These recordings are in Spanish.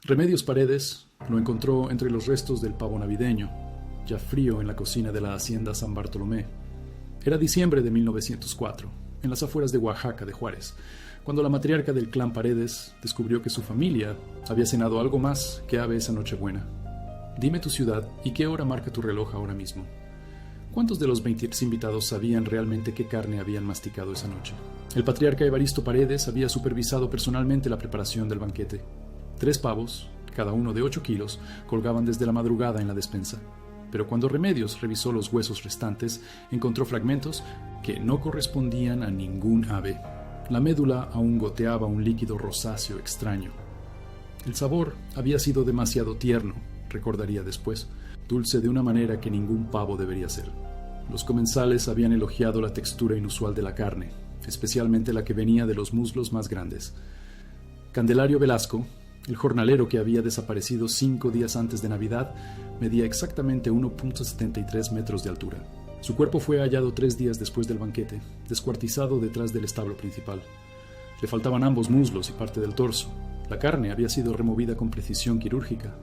Remedios Paredes lo encontró entre los restos del pavo navideño, ya frío en la cocina de la hacienda San Bartolomé. Era diciembre de 1904, en las afueras de Oaxaca de Juárez, cuando la matriarca del clan Paredes descubrió que su familia había cenado algo más que ave esa Nochebuena. Dime tu ciudad y qué hora marca tu reloj ahora mismo. ¿Cuántos de los 23 invitados sabían realmente qué carne habían masticado esa noche? El patriarca Evaristo Paredes había supervisado personalmente la preparación del banquete. 3 pavos, cada uno de 8 kilos, colgaban desde la madrugada en la despensa. Pero cuando Remedios revisó los huesos restantes, encontró fragmentos que no correspondían a ningún ave. La médula aún goteaba un líquido rosáceo extraño. El sabor había sido demasiado tierno, recordaría después, dulce de una manera que ningún pavo debería ser. Los comensales habían elogiado la textura inusual de la carne, especialmente la que venía de los muslos más grandes. Candelario Velasco, el jornalero que había desaparecido 5 días antes de Navidad, medía exactamente 1.73 metros de altura. Su cuerpo fue hallado 3 días después del banquete, descuartizado detrás del establo principal. Le faltaban ambos muslos y parte del torso. La carne había sido removida con precisión quirúrgica.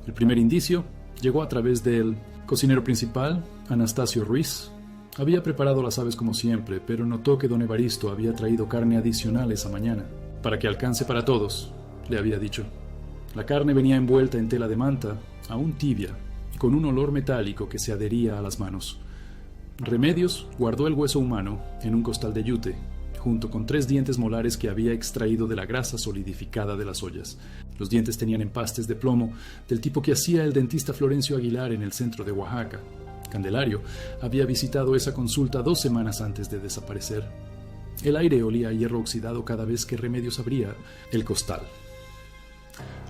El primer indicio llegó a través del cocinero principal, Anastasio Ruiz. Había preparado las aves como siempre, pero notó que don Evaristo había traído carne adicional esa mañana, para que alcance para todos, le había dicho. La carne venía envuelta en tela de manta, aún tibia, y con un olor metálico que se adhería a las manos. Remedios guardó el hueso humano en un costal de yute, junto con 3 dientes molares que había extraído de la grasa solidificada de las ollas. Los dientes tenían empastes de plomo, del tipo que hacía el dentista Florencio Aguilar en el centro de Oaxaca. Candelario había visitado esa consulta 2 semanas antes de desaparecer. El aire olía a hierro oxidado cada vez que Remedios abría el costal.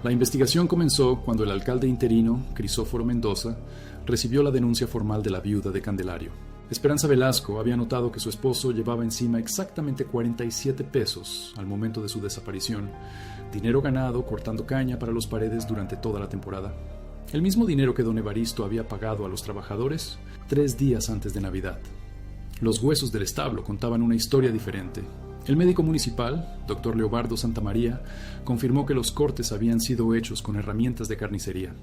La investigación comenzó cuando el alcalde interino, Crisóforo Mendoza, recibió la denuncia formal de la viuda de Candelario. Esperanza Velasco había notado que su esposo llevaba encima exactamente 47 pesos al momento de su desaparición, dinero ganado cortando caña para los Paredes durante toda la temporada. El mismo dinero que don Evaristo había pagado a los trabajadores 3 días antes de Navidad. Los huesos del establo contaban una historia diferente. El médico municipal, doctor Leobardo Santamaría, confirmó que los cortes habían sido hechos con herramientas de carnicería.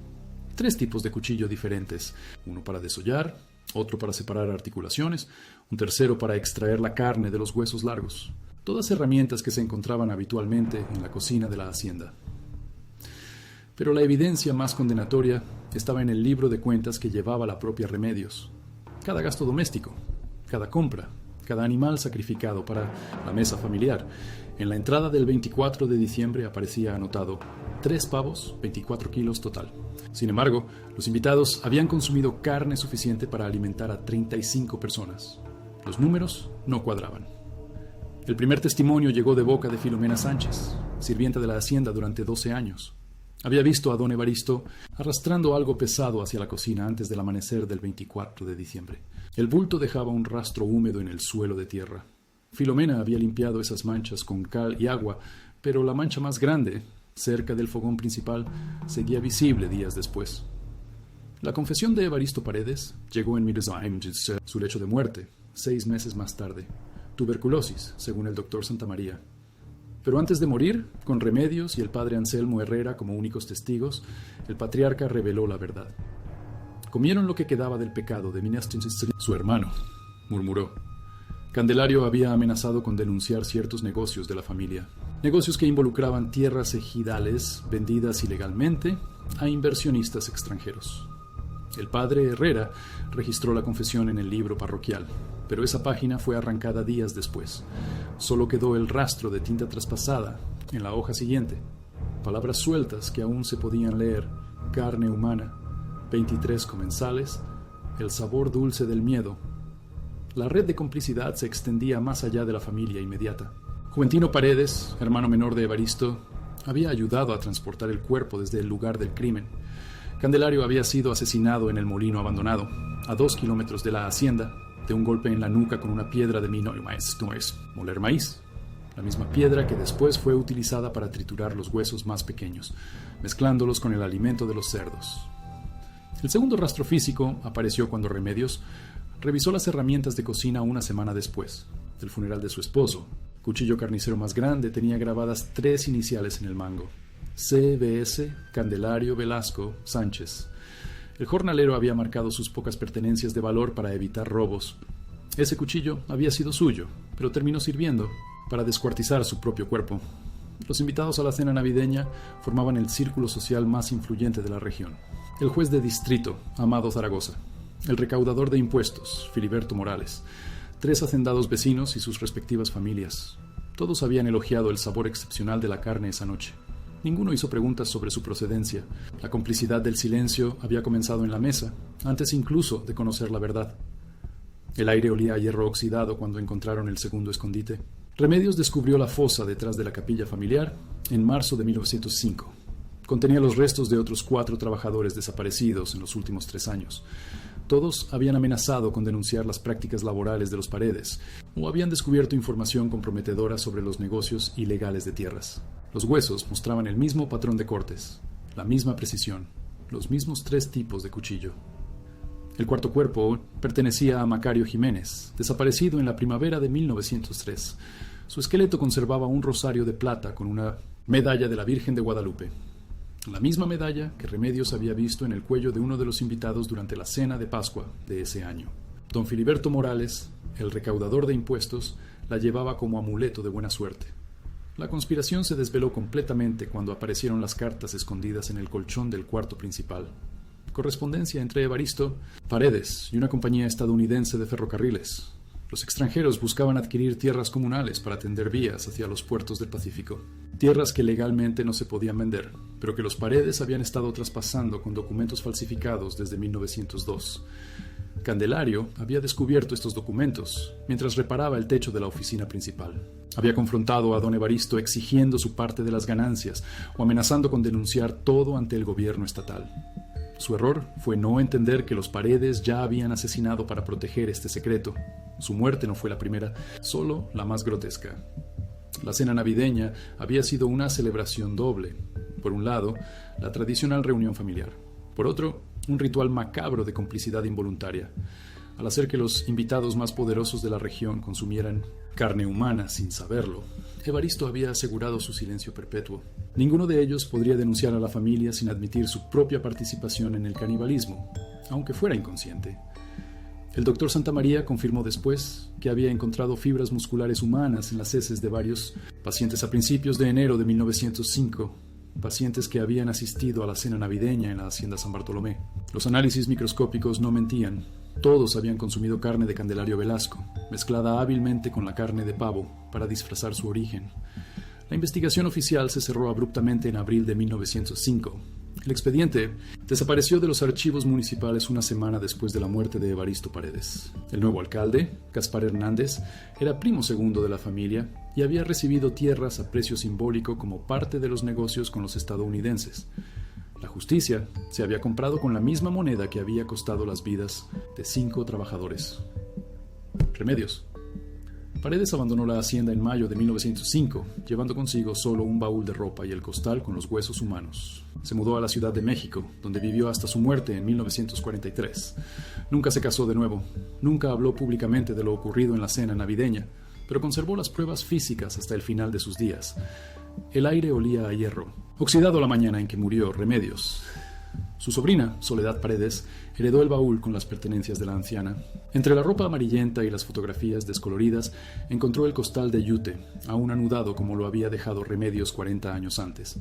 3 tipos de cuchillo diferentes, uno para desollar, otro para separar articulaciones, un tercero para extraer la carne de los huesos largos. Todas herramientas que se encontraban habitualmente en la cocina de la hacienda. Pero la evidencia más condenatoria estaba en el libro de cuentas que llevaba la propia Remedios. Cada gasto doméstico, cada compra, cada animal sacrificado para la mesa familiar. En la entrada del 24 de diciembre aparecía anotado 3 pavos, 24 kilos total. Sin embargo, los invitados habían consumido carne suficiente para alimentar a 35 personas. Los números no cuadraban. El primer testimonio llegó de boca de Filomena Sánchez, sirvienta de la hacienda durante 12 años. Había visto a don Evaristo arrastrando algo pesado hacia la cocina antes del amanecer del 24 de diciembre. El bulto dejaba un rastro húmedo en el suelo de tierra. Filomena había limpiado esas manchas con cal y agua, pero la mancha más grande, cerca del fogón principal, seguía visible días después. La confesión de Evaristo Paredes llegó en su lecho de muerte, 6 meses más tarde. Tuberculosis, según el doctor Santamaría. Pero antes de morir, con Remedios y el padre Anselmo Herrera como únicos testigos, el patriarca reveló la verdad. Comieron lo que quedaba del pecado de su hermano, murmuró. Candelario había amenazado con denunciar ciertos negocios de la familia. Negocios que involucraban tierras ejidales vendidas ilegalmente a inversionistas extranjeros. El padre Herrera registró la confesión en el libro parroquial, pero esa página fue arrancada días después. Solo quedó el rastro de tinta traspasada en la hoja siguiente. Palabras sueltas que aún se podían leer: carne humana, 23 comensales, el sabor dulce del miedo. La red de complicidad se extendía más allá de la familia inmediata. Juventino Paredes, hermano menor de Evaristo, había ayudado a transportar el cuerpo desde el lugar del crimen. Candelario había sido asesinado en el molino abandonado, a 2 kilómetros de la hacienda, de un golpe en la nuca con una piedra de moler maíz. La misma piedra que después fue utilizada para triturar los huesos más pequeños, mezclándolos con el alimento de los cerdos. El segundo rastro físico apareció cuando Remedios revisó las herramientas de cocina una semana después del funeral de su esposo. El cuchillo carnicero más grande tenía grabadas 3 iniciales en el mango. C.B.S. Candelario Velasco Sánchez. El jornalero había marcado sus pocas pertenencias de valor para evitar robos. Ese cuchillo había sido suyo, pero terminó sirviendo para descuartizar su propio cuerpo. Los invitados a la cena navideña formaban el círculo social más influyente de la región. El juez de distrito, Amado Zaragoza, el recaudador de impuestos, Filiberto Morales, 3 hacendados vecinos y sus respectivas familias. Todos habían elogiado el sabor excepcional de la carne esa noche. Ninguno hizo preguntas sobre su procedencia. La complicidad del silencio había comenzado en la mesa, antes incluso de conocer la verdad. El aire olía a hierro oxidado cuando encontraron el segundo escondite. Remedios descubrió la fosa detrás de la capilla familiar en marzo de 1905. Contenía los restos de otros 4 trabajadores desaparecidos en los últimos 3 años. Todos habían amenazado con denunciar las prácticas laborales de los Paredes o habían descubierto información comprometedora sobre los negocios ilegales de tierras. Los huesos mostraban el mismo patrón de cortes, la misma precisión, los mismos 3 tipos de cuchillo. El cuarto cuerpo pertenecía a Macario Jiménez, desaparecido en la primavera de 1903. Su esqueleto conservaba un rosario de plata con una medalla de la Virgen de Guadalupe. La misma medalla que Remedios había visto en el cuello de uno de los invitados durante la cena de Pascua de ese año. Don Filiberto Morales, el recaudador de impuestos, la llevaba como amuleto de buena suerte. La conspiración se desveló completamente cuando aparecieron las cartas escondidas en el colchón del cuarto principal. Correspondencia entre Evaristo Paredes y una compañía estadounidense de ferrocarriles. Los extranjeros buscaban adquirir tierras comunales para tender vías hacia los puertos del Pacífico. Tierras que legalmente no se podían vender, pero que los Paredes habían estado traspasando con documentos falsificados desde 1902. Candelario había descubierto estos documentos mientras reparaba el techo de la oficina principal. Había confrontado a don Evaristo exigiendo su parte de las ganancias o amenazando con denunciar todo ante el gobierno estatal. Su error fue no entender que los Paredes ya habían asesinado para proteger este secreto. Su muerte no fue la primera, solo la más grotesca. La cena navideña había sido una celebración doble. Por un lado, la tradicional reunión familiar. Por otro, un ritual macabro de complicidad involuntaria. Al hacer que los invitados más poderosos de la región consumieran carne humana sin saberlo, Evaristo había asegurado su silencio perpetuo. Ninguno de ellos podría denunciar a la familia sin admitir su propia participación en el canibalismo, aunque fuera inconsciente. El doctor Santamaría confirmó después que había encontrado fibras musculares humanas en las heces de varios pacientes a principios de enero de 1905, pacientes que habían asistido a la cena navideña en la hacienda San Bartolomé. Los análisis microscópicos no mentían. Todos habían consumido carne de Candelario Velasco, mezclada hábilmente con la carne de pavo para disfrazar su origen. La investigación oficial se cerró abruptamente en abril de 1905. El expediente desapareció de los archivos municipales una semana después de la muerte de Evaristo Paredes. El nuevo alcalde, Gaspar Hernández, era primo segundo de la familia y había recibido tierras a precio simbólico como parte de los negocios con los estadounidenses. La justicia se había comprado con la misma moneda que había costado las vidas de 5 trabajadores. Remedios. Paredes abandonó la hacienda en mayo de 1905, llevando consigo solo un baúl de ropa y el costal con los huesos humanos. Se mudó a la Ciudad de México, donde vivió hasta su muerte en 1943. Nunca se casó de nuevo, nunca habló públicamente de lo ocurrido en la cena navideña, pero conservó las pruebas físicas hasta el final de sus días. El aire olía a hierro, oxidado la mañana en que murió Remedios. Su sobrina, Soledad Paredes, heredó el baúl con las pertenencias de la anciana. Entre la ropa amarillenta y las fotografías descoloridas, encontró el costal de yute, aún anudado como lo había dejado Remedios 40 años antes.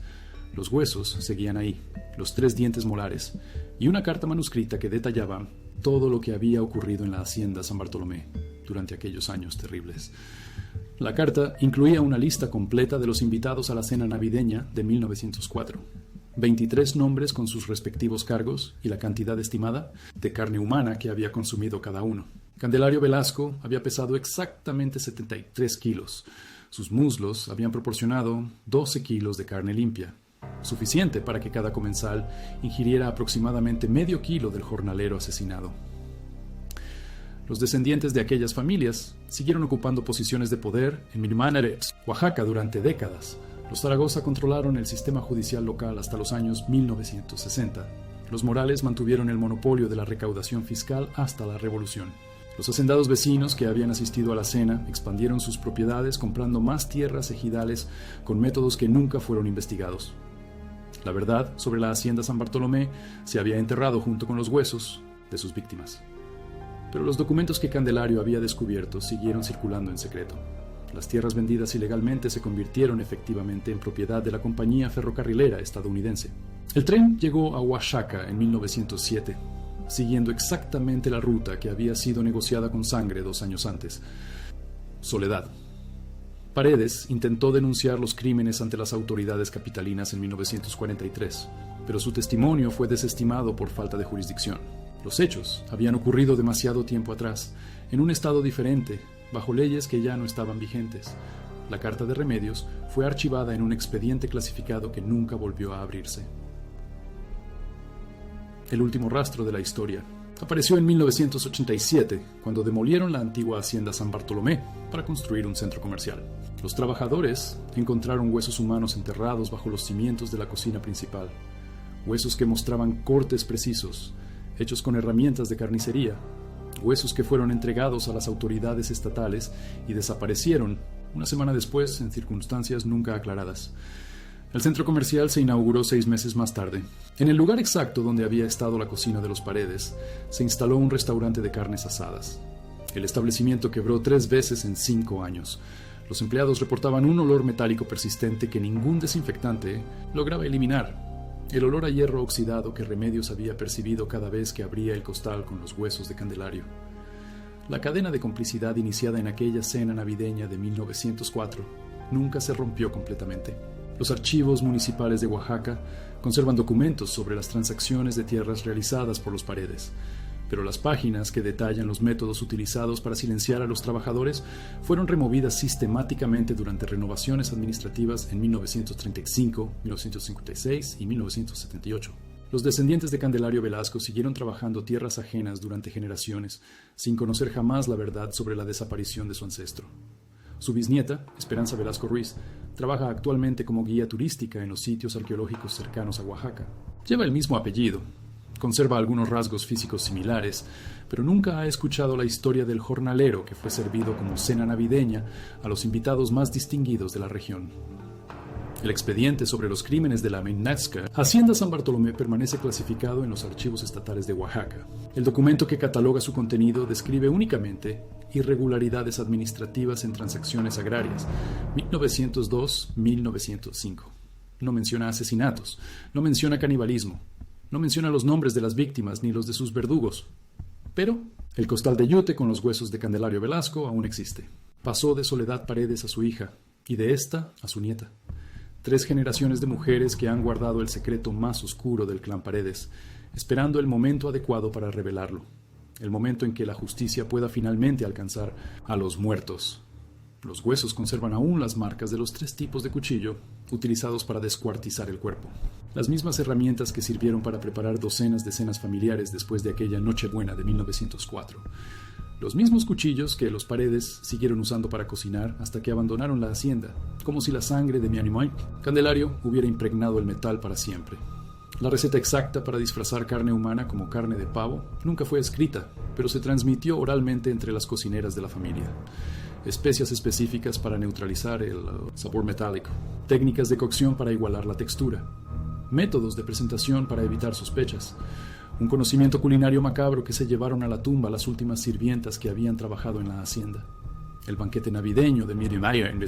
Los huesos seguían ahí, los 3 dientes molares, y una carta manuscrita que detallaba todo lo que había ocurrido en la hacienda San Bartolomé durante aquellos años terribles. La carta incluía una lista completa de los invitados a la cena navideña de 1904. 23 nombres con sus respectivos cargos y la cantidad estimada de carne humana que había consumido cada uno. Candelario Velasco había pesado exactamente 73 kilos. Sus muslos habían proporcionado 12 kilos de carne limpia, suficiente para que cada comensal ingiriera aproximadamente medio kilo del jornalero asesinado. Los descendientes de aquellas familias siguieron ocupando posiciones de poder en Mirmánaret, Oaxaca, durante décadas. Los Zaragoza controlaron el sistema judicial local hasta los años 1960. Los Morales mantuvieron el monopolio de la recaudación fiscal hasta la Revolución. Los hacendados vecinos que habían asistido a la cena expandieron sus propiedades comprando más tierras ejidales con métodos que nunca fueron investigados. La verdad sobre la hacienda San Bartolomé se había enterrado junto con los huesos de sus víctimas. Pero los documentos que Candelario había descubierto siguieron circulando en secreto. Las tierras vendidas ilegalmente se convirtieron efectivamente en propiedad de la compañía ferrocarrilera estadounidense. El tren llegó a Oaxaca en 1907, siguiendo exactamente la ruta que había sido negociada con Sangre 2 años antes. Soledad. Paredes intentó denunciar los crímenes ante las autoridades capitalinas en 1943, pero su testimonio fue desestimado por falta de jurisdicción. Los hechos habían ocurrido demasiado tiempo atrás, en un estado diferente, bajo leyes que ya no estaban vigentes. La carta de Remedios fue archivada en un expediente clasificado que nunca volvió a abrirse. El último rastro de la historia apareció en 1987, cuando demolieron la antigua hacienda San Bartolomé para construir un centro comercial. Los trabajadores encontraron huesos humanos enterrados bajo los cimientos de la cocina principal, huesos que mostraban cortes precisos, hechos con herramientas de carnicería, huesos que fueron entregados a las autoridades estatales y desaparecieron una semana después en circunstancias nunca aclaradas. El centro comercial se inauguró 6 meses más tarde. En el lugar exacto donde había estado la cocina de los Paredes, se instaló un restaurante de carnes asadas. El establecimiento quebró 3 veces en 5 años. Los empleados reportaban un olor metálico persistente que ningún desinfectante lograba eliminar. El olor a hierro oxidado que Remedios había percibido cada vez que abría el costal con los huesos de Candelario. La cadena de complicidad iniciada en aquella cena navideña de 1904 nunca se rompió completamente. Los archivos municipales de Oaxaca conservan documentos sobre las transacciones de tierras realizadas por los Paredes, pero las páginas que detallan los métodos utilizados para silenciar a los trabajadores fueron removidas sistemáticamente durante renovaciones administrativas en 1935, 1956 y 1978. Los descendientes de Candelario Velasco siguieron trabajando tierras ajenas durante generaciones, sin conocer jamás la verdad sobre la desaparición de su ancestro. Su bisnieta, Esperanza Velasco Ruiz, trabaja actualmente como guía turística en los sitios arqueológicos cercanos a Oaxaca. Lleva el mismo apellido, conserva algunos rasgos físicos similares, pero nunca ha escuchado la historia del jornalero que fue servido como cena navideña a los invitados más distinguidos de la región. El expediente sobre los crímenes de la Amenazca, Hacienda San Bartolomé, permanece clasificado en los archivos estatales de Oaxaca. El documento que cataloga su contenido describe únicamente irregularidades administrativas en transacciones agrarias, 1902-1905. No menciona asesinatos, no menciona canibalismo, no menciona los nombres de las víctimas ni los de sus verdugos. Pero el costal de yute con los huesos de Candelario Velasco aún existe. Pasó de Soledad Paredes a su hija y de esta a su nieta. 3 generaciones de mujeres que han guardado el secreto más oscuro del clan Paredes, esperando el momento adecuado para revelarlo, el momento en que la justicia pueda finalmente alcanzar a los muertos. Los huesos conservan aún las marcas de los 3 tipos de cuchillo utilizados para descuartizar el cuerpo, las mismas herramientas que sirvieron para preparar docenas de cenas familiares después de aquella Nochebuena de 1904. Los mismos cuchillos que los Paredes siguieron usando para cocinar hasta que abandonaron la hacienda, como si la sangre de mi animal, Candelario, hubiera impregnado el metal para siempre. La receta exacta para disfrazar carne humana como carne de pavo nunca fue escrita, pero se transmitió oralmente entre las cocineras de la familia. Especias específicas para neutralizar el sabor metálico, técnicas de cocción para igualar la textura, métodos de presentación para evitar sospechas, un conocimiento culinario macabro que se llevaron a la tumba las últimas sirvientas que habían trabajado en la hacienda. El banquete navideño de Miriam Mayer en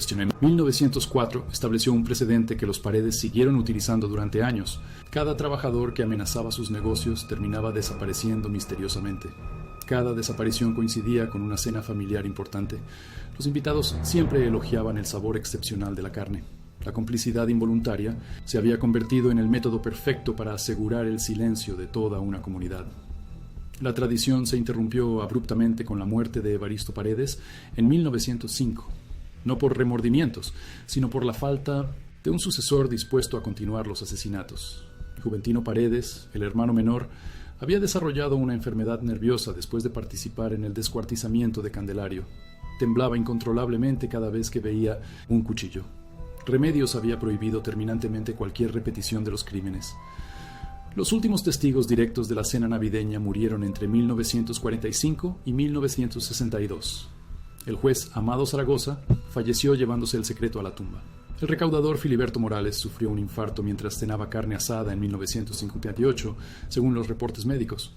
1904 estableció un precedente que los Paredes siguieron utilizando durante años. Cada trabajador que amenazaba sus negocios terminaba desapareciendo misteriosamente. Cada desaparición coincidía con una cena familiar importante. Los invitados siempre elogiaban el sabor excepcional de la carne. La complicidad involuntaria se había convertido en el método perfecto para asegurar el silencio de toda una comunidad. La tradición se interrumpió abruptamente con la muerte de Evaristo Paredes en 1905, no por remordimientos, sino por la falta de un sucesor dispuesto a continuar los asesinatos. Juventino Paredes, el hermano menor, había desarrollado una enfermedad nerviosa después de participar en el descuartizamiento de Candelario. Temblaba incontrolablemente cada vez que veía un cuchillo. Remedios había prohibido terminantemente cualquier repetición de los crímenes. Los últimos testigos directos de la cena navideña murieron entre 1945 y 1962. El juez Amado Zaragoza falleció llevándose el secreto a la tumba. El recaudador Filiberto Morales sufrió un infarto mientras cenaba carne asada en 1958, según los reportes médicos.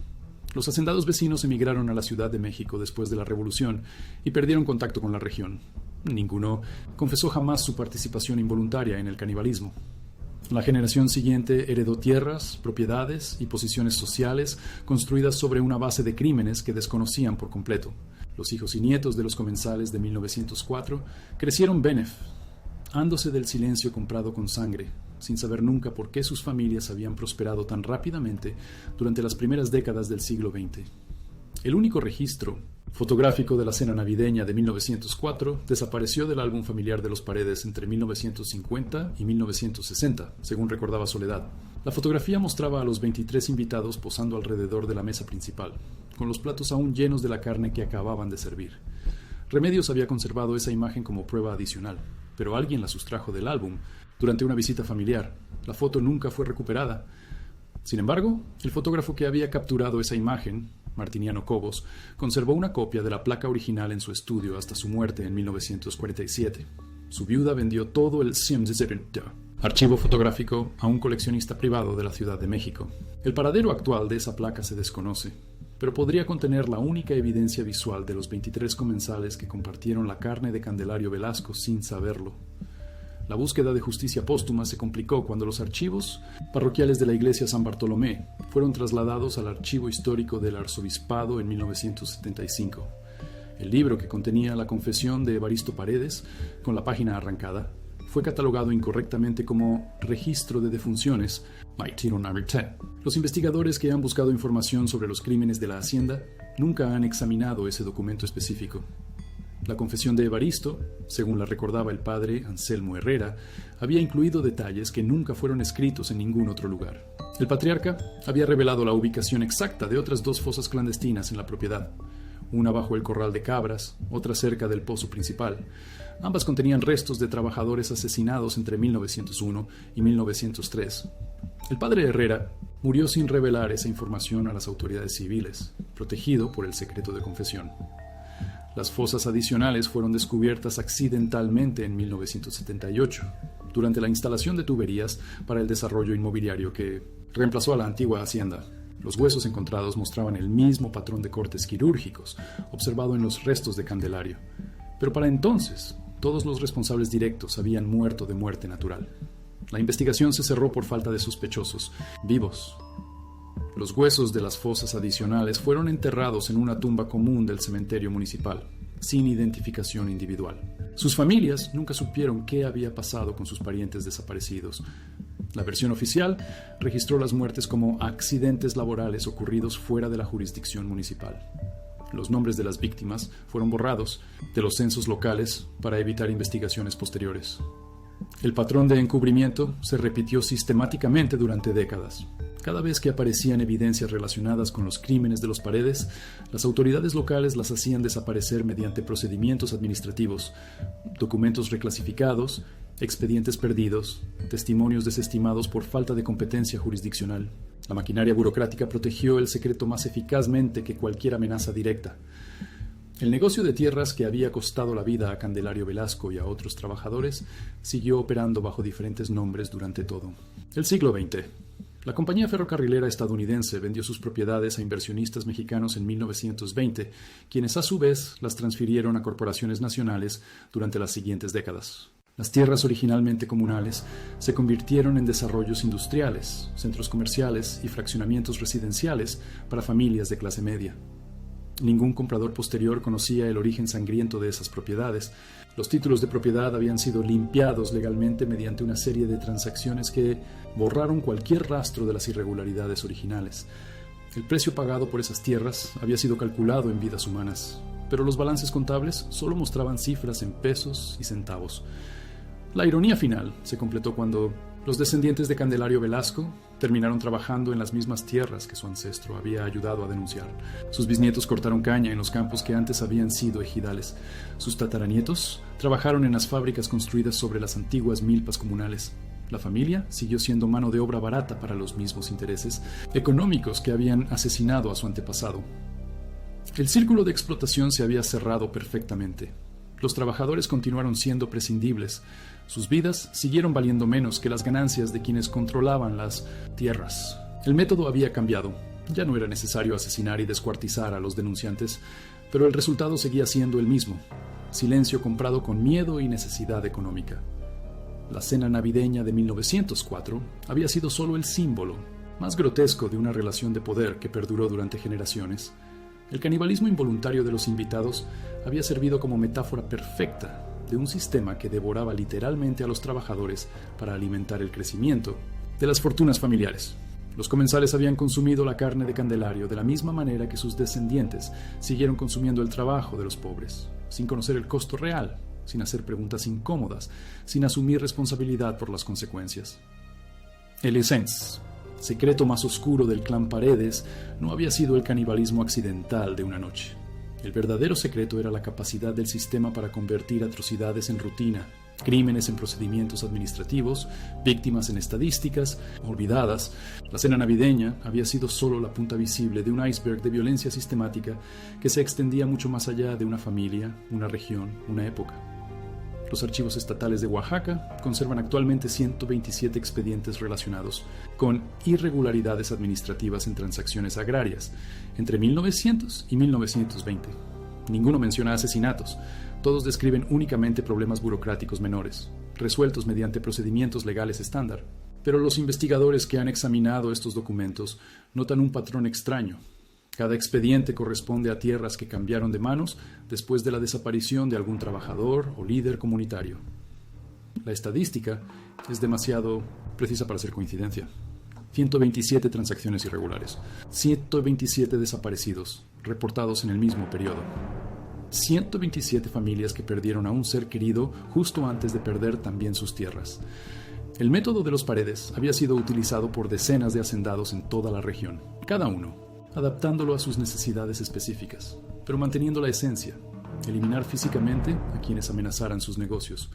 Los hacendados vecinos emigraron a la Ciudad de México después de la Revolución y perdieron contacto con la región. Ninguno confesó jamás su participación involuntaria en el canibalismo. La generación siguiente heredó tierras, propiedades y posiciones sociales construidas sobre una base de crímenes que desconocían por completo. Los hijos y nietos de los comensales de 1904 crecieron beneficiándose del silencio comprado con sangre, sin saber nunca por qué sus familias habían prosperado tan rápidamente durante las primeras décadas del siglo XX. El único registro fotográfico de la cena navideña de 1904 desapareció del álbum familiar de los Paredes entre 1950 y 1960, según recordaba Soledad. La fotografía mostraba a los 23 invitados posando alrededor de la mesa principal, con los platos aún llenos de la carne que acababan de servir. Remedios había conservado esa imagen como prueba adicional, pero alguien la sustrajo del álbum durante una visita familiar. La foto nunca fue recuperada. Sin embargo, el fotógrafo que había capturado esa imagen, Martiniano Cobos, conservó una copia de la placa original en su estudio hasta su muerte en 1947. Su viuda vendió todo el archivo fotográfico a un coleccionista privado de la Ciudad de México. El paradero actual de esa placa se desconoce, pero podría contener la única evidencia visual de los 23 comensales que compartieron la carne de Candelario Velasco sin saberlo. La búsqueda de justicia póstuma se complicó cuando los archivos parroquiales de la iglesia San Bartolomé fueron trasladados al archivo histórico del arzobispado en 1975. El libro, que contenía la confesión de Evaristo Paredes, con la página arrancada, fue catalogado incorrectamente como registro de defunciones. Los investigadores que han buscado información sobre los crímenes de la hacienda nunca han examinado ese documento específico. La confesión de Evaristo, según la recordaba el padre Anselmo Herrera, había incluido detalles que nunca fueron escritos en ningún otro lugar. El patriarca había revelado la ubicación exacta de otras 2 fosas clandestinas en la propiedad, una bajo el corral de cabras, otra cerca del pozo principal. Ambas contenían restos de trabajadores asesinados entre 1901 y 1903. El padre Herrera murió sin revelar esa información a las autoridades civiles, protegido por el secreto de confesión. Las fosas adicionales fueron descubiertas accidentalmente en 1978, durante la instalación de tuberías para el desarrollo inmobiliario que reemplazó a la antigua hacienda. Los huesos encontrados mostraban el mismo patrón de cortes quirúrgicos observado en los restos de Candelario, pero para entonces todos los responsables directos habían muerto de muerte natural. La investigación se cerró por falta de sospechosos vivos. Los huesos de las fosas adicionales fueron enterrados en una tumba común del cementerio municipal, sin identificación individual. Sus familias nunca supieron qué había pasado con sus parientes desaparecidos. La versión oficial registró las muertes como accidentes laborales ocurridos fuera de la jurisdicción municipal. Los nombres de las víctimas fueron borrados de los censos locales para evitar investigaciones posteriores. El patrón de encubrimiento se repitió sistemáticamente durante décadas. Cada vez que aparecían evidencias relacionadas con los crímenes de los Paredes, las autoridades locales las hacían desaparecer mediante procedimientos administrativos, documentos reclasificados, expedientes perdidos, testimonios desestimados por falta de competencia jurisdiccional. La maquinaria burocrática protegió el secreto más eficazmente que cualquier amenaza directa. El negocio de tierras que había costado la vida a Candelario Velasco y a otros trabajadores siguió operando bajo diferentes nombres durante todo el siglo XX. La compañía ferrocarrilera estadounidense vendió sus propiedades a inversionistas mexicanos en 1920, quienes a su vez las transfirieron a corporaciones nacionales durante las siguientes décadas. Las tierras originalmente comunales se convirtieron en desarrollos industriales, centros comerciales y fraccionamientos residenciales para familias de clase media. Ningún comprador posterior conocía el origen sangriento de esas propiedades. Los títulos de propiedad habían sido limpiados legalmente mediante una serie de transacciones que borraron cualquier rastro de las irregularidades originales. El precio pagado por esas tierras había sido calculado en vidas humanas, pero los balances contables solo mostraban cifras en pesos y centavos. La ironía final se completó cuando los descendientes de Candelario Velasco terminaron trabajando en las mismas tierras que su ancestro había ayudado a denunciar. Sus bisnietos cortaron caña en los campos que antes habían sido ejidales. Sus tataranietos trabajaron en las fábricas construidas sobre las antiguas milpas comunales. La familia siguió siendo mano de obra barata para los mismos intereses económicos que habían asesinado a su antepasado. El círculo de explotación se había cerrado perfectamente. Los trabajadores continuaron siendo prescindibles. Sus vidas siguieron valiendo menos que las ganancias de quienes controlaban las tierras. El método había cambiado. Ya no era necesario asesinar y descuartizar a los denunciantes, pero el resultado seguía siendo el mismo: silencio comprado con miedo y necesidad económica. La cena navideña de 1904 había sido solo el símbolo más grotesco de una relación de poder que perduró durante generaciones. El canibalismo involuntario de los invitados había servido como metáfora perfecta de un sistema que devoraba literalmente a los trabajadores para alimentar el crecimiento de las fortunas familiares. Los comensales habían consumido la carne de Candelario de la misma manera que sus descendientes siguieron consumiendo el trabajo de los pobres, sin conocer el costo real, sin hacer preguntas incómodas, sin asumir responsabilidad por las consecuencias. El essence, secreto más oscuro del clan Paredes, no había sido el canibalismo accidental de una noche. El verdadero secreto era la capacidad del sistema para convertir atrocidades en rutina, crímenes en procedimientos administrativos, víctimas en estadísticas olvidadas. La cena navideña había sido solo la punta visible de un iceberg de violencia sistemática que se extendía mucho más allá de una familia, una región, una época. Los archivos estatales de Oaxaca conservan actualmente 127 expedientes relacionados con irregularidades administrativas en transacciones agrarias entre 1900 y 1920. Ninguno menciona asesinatos. Todos describen únicamente problemas burocráticos menores, resueltos mediante procedimientos legales estándar. Pero los investigadores que han examinado estos documentos notan un patrón extraño. Cada expediente corresponde a tierras que cambiaron de manos después de la desaparición de algún trabajador o líder comunitario. La estadística es demasiado precisa para ser coincidencia. 127 transacciones irregulares, 127 desaparecidos, reportados en el mismo periodo. 127 familias que perdieron a un ser querido justo antes de perder también sus tierras. El método de los Paredes había sido utilizado por decenas de hacendados en toda la región, cada uno adaptándolo a sus necesidades específicas, pero manteniendo la esencia: eliminar físicamente a quienes amenazaran sus negocios.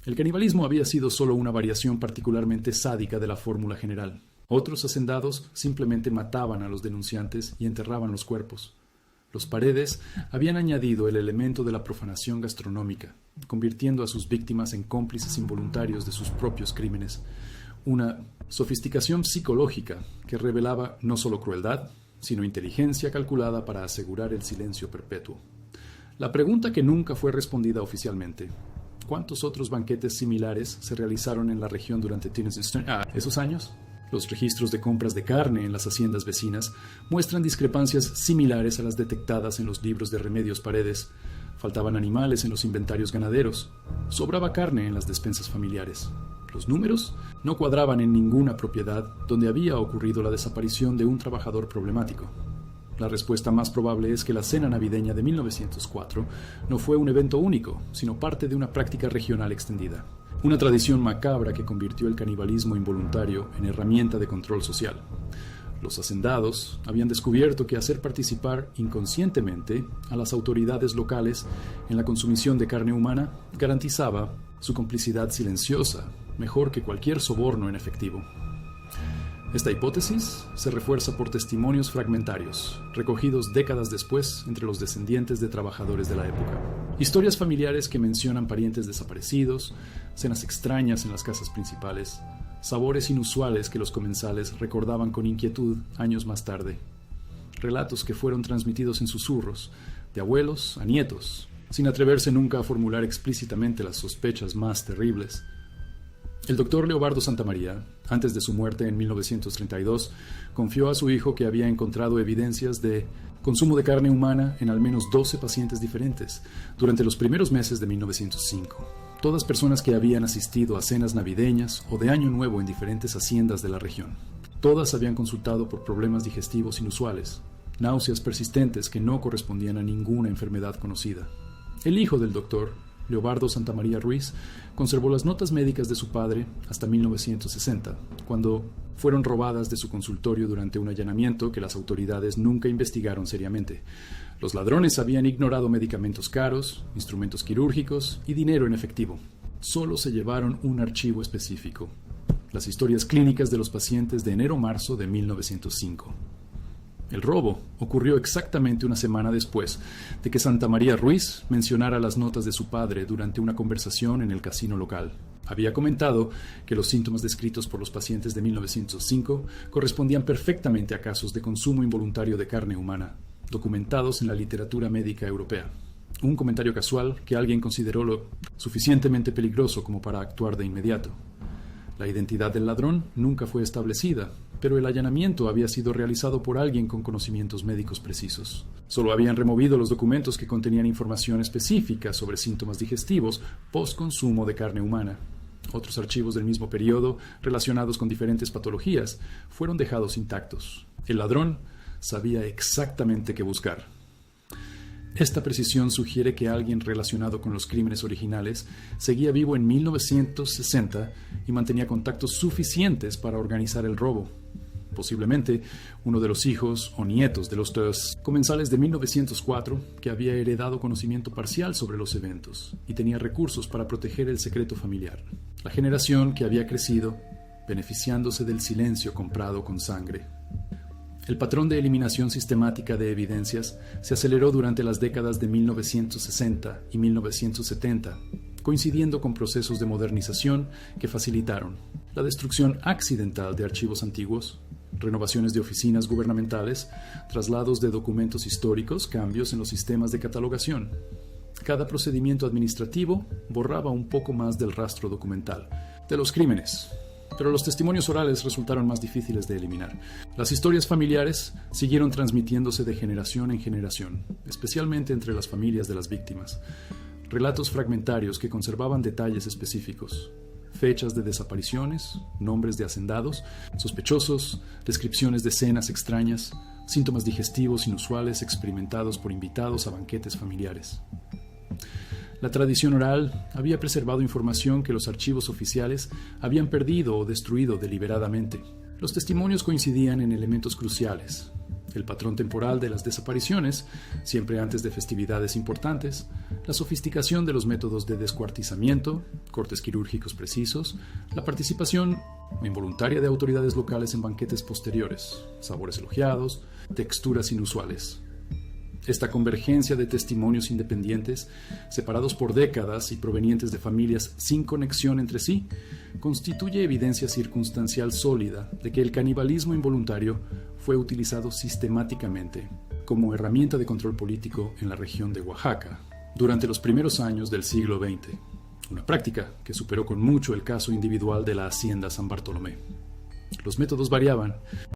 El canibalismo había sido solo una variación particularmente sádica de la fórmula general. Otros hacendados simplemente mataban a los denunciantes y enterraban los cuerpos. Los Paredes habían añadido el elemento de la profanación gastronómica, convirtiendo a sus víctimas en cómplices involuntarios de sus propios crímenes. Una sofisticación psicológica que revelaba no solo crueldad, sino inteligencia calculada para asegurar el silencio perpetuo. La pregunta que nunca fue respondida oficialmente: ¿cuántos otros banquetes similares se realizaron en la región durante esos años? Los registros de compras de carne en las haciendas vecinas muestran discrepancias similares a las detectadas en los libros de Remedios Paredes. Faltaban animales en los inventarios ganaderos. Sobraba carne en las despensas familiares. Los números no cuadraban en ninguna propiedad donde había ocurrido la desaparición de un trabajador problemático. La respuesta más probable es que la cena navideña de 1904 no fue un evento único, sino parte de una práctica regional extendida. Una tradición macabra que convirtió el canibalismo involuntario en herramienta de control social. Los hacendados habían descubierto que hacer participar inconscientemente a las autoridades locales en la consumición de carne humana garantizaba su complicidad silenciosa, mejor que cualquier soborno en efectivo. Esta hipótesis se refuerza por testimonios fragmentarios, recogidos décadas después entre los descendientes de trabajadores de la época. Historias familiares que mencionan parientes desaparecidos, cenas extrañas en las casas principales, sabores inusuales que los comensales recordaban con inquietud años más tarde. Relatos que fueron transmitidos en susurros, de abuelos a nietos, sin atreverse nunca a formular explícitamente las sospechas más terribles. El doctor Leobardo Santamaría, antes de su muerte en 1932, confió a su hijo que había encontrado evidencias de consumo de carne humana en al menos 12 pacientes diferentes durante los primeros meses de 1905. Todas personas que habían asistido a cenas navideñas o de Año Nuevo en diferentes haciendas de la región. Todas habían consultado por problemas digestivos inusuales, náuseas persistentes que no correspondían a ninguna enfermedad conocida. El hijo del doctor, Leobardo Santamaría Ruiz, conservó las notas médicas de su padre hasta 1960, cuando fueron robadas de su consultorio durante un allanamiento que las autoridades nunca investigaron seriamente. Los ladrones habían ignorado medicamentos caros, instrumentos quirúrgicos y dinero en efectivo. Solo se llevaron un archivo específico: las historias clínicas de los pacientes de enero-marzo de 1905. El robo ocurrió exactamente una semana después de que Santa María Ruiz mencionara las notas de su padre durante una conversación en el casino local. Había comentado que los síntomas descritos por los pacientes de 1905 correspondían perfectamente a casos de consumo involuntario de carne humana, documentados en la literatura médica europea. Un comentario casual que alguien consideró lo suficientemente peligroso como para actuar de inmediato. La identidad del ladrón nunca fue establecida, pero el allanamiento había sido realizado por alguien con conocimientos médicos precisos. Solo habían removido los documentos que contenían información específica sobre síntomas digestivos post-consumo de carne humana. Otros archivos del mismo periodo, relacionados con diferentes patologías, fueron dejados intactos. El ladrón sabía exactamente qué buscar. Esta precisión sugiere que alguien relacionado con los crímenes originales seguía vivo en 1960 y mantenía contactos suficientes para organizar el robo. Posiblemente uno de los hijos o nietos de los tres comensales de 1904 que había heredado conocimiento parcial sobre los eventos y tenía recursos para proteger el secreto familiar. La generación que había crecido beneficiándose del silencio comprado con sangre. El patrón de eliminación sistemática de evidencias se aceleró durante las décadas de 1960 y 1970, coincidiendo con procesos de modernización que facilitaron la destrucción accidental de archivos antiguos, renovaciones de oficinas gubernamentales, traslados de documentos históricos, cambios en los sistemas de catalogación. Cada procedimiento administrativo borraba un poco más del rastro documental de los crímenes. Pero los testimonios orales resultaron más difíciles de eliminar. Las historias familiares siguieron transmitiéndose de generación en generación, especialmente entre las familias de las víctimas. Relatos fragmentarios que conservaban detalles específicos, fechas de desapariciones, nombres de hacendados, sospechosos, descripciones de escenas extrañas, síntomas digestivos inusuales experimentados por invitados a banquetes familiares. La tradición oral había preservado información que los archivos oficiales habían perdido o destruido deliberadamente. Los testimonios coincidían en elementos cruciales: el patrón temporal de las desapariciones, siempre antes de festividades importantes, la sofisticación de los métodos de descuartizamiento, cortes quirúrgicos precisos, la participación involuntaria de autoridades locales en banquetes posteriores, sabores elogiados, texturas inusuales. Esta convergencia de testimonios independientes, separados por décadas y provenientes de familias sin conexión entre sí, constituye evidencia circunstancial sólida de que el canibalismo involuntario fue utilizado sistemáticamente como herramienta de control político en la región de Oaxaca durante los primeros años del siglo XX, una práctica que superó con mucho el caso individual de la hacienda San Bartolomé. Los métodos variaban,